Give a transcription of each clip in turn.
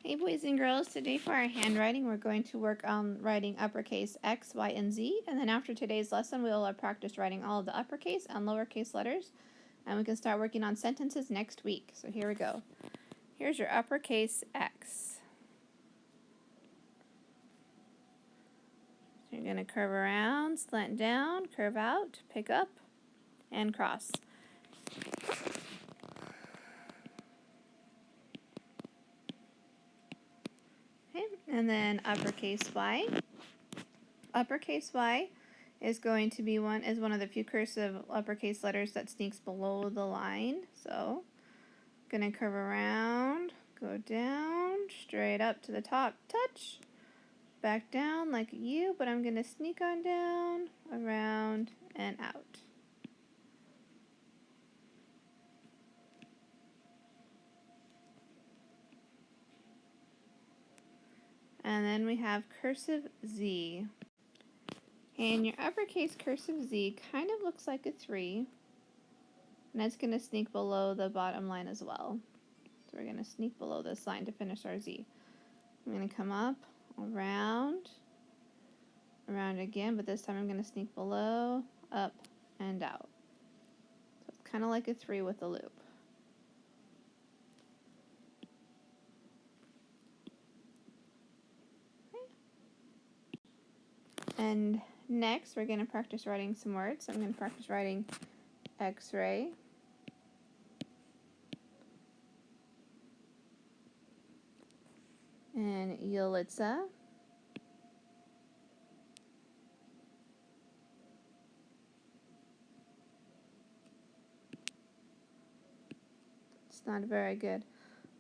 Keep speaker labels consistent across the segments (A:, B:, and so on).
A: Hey boys and girls, today for our handwriting we're going to work on writing uppercase X, Y, and Z, and then after today's lesson we'll practice writing all of the uppercase and lowercase letters, and we can start working on sentences next week. So here we go. Here's your uppercase X. So you're going to curve around, slant down, curve out, pick up, and cross. Okay, and then uppercase Y. Uppercase Y is going to be one of the few cursive uppercase letters that sneaks below the line. So I'm going to curve around, go down, straight up to the top, touch, back down like a U, but I'm going to sneak on down, around, and out. And then we have cursive Z. And your uppercase cursive Z kind of looks like a 3. And it's going to sneak below the bottom line as well. So we're going to sneak below this line to finish our Z. I'm going to come up, around again, but this time I'm going to sneak below, up, and out. So it's kind of like a 3 with a loop. And next we're going to practice writing some words. So I'm going to practice writing X-ray, and Yulitsa, it's not very good.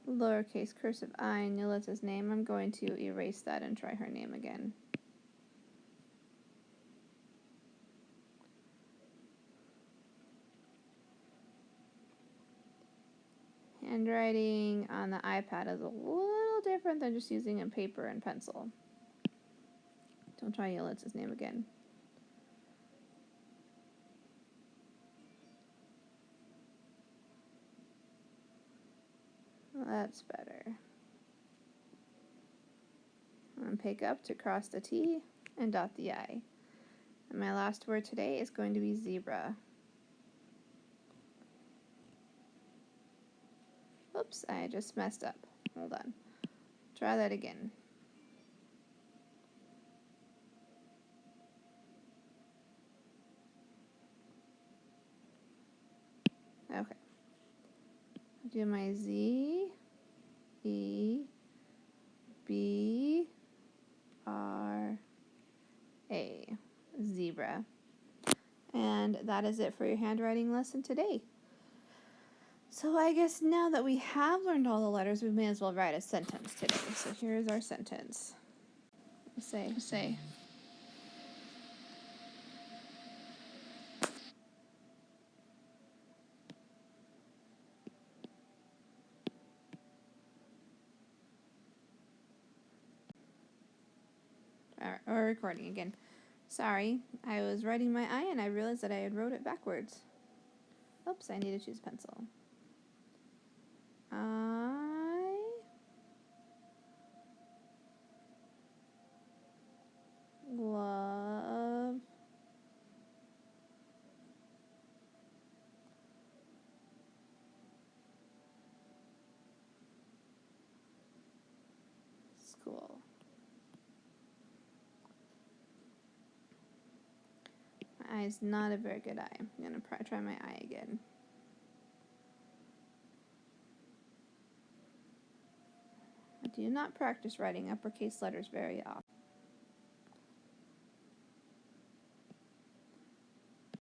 A: Lowercase cursive I in Yulitsa's name. I'm going to erase that and try her name again. Handwriting on the iPad is a little different than just using a paper and pencil. Don't try Yulitsa's name again. That's better. And pick up to cross the T and dot the I. And my last word today is going to be zebra. Oops, I just messed up. Hold on. Try that again. Okay. Do my Z, E, B, R, A. Zebra. And that is it for your handwriting lesson today. So I guess now that we have learned all the letters, we may as well write a sentence today. So here's our sentence. Say. Alright, we're recording again. Sorry, I was writing my I and I realized that I had wrote it backwards. Oops, I need to choose pencil. I love school. My eye is not a very good eye. I'm going to try my eye again. I do not practice writing uppercase letters very often.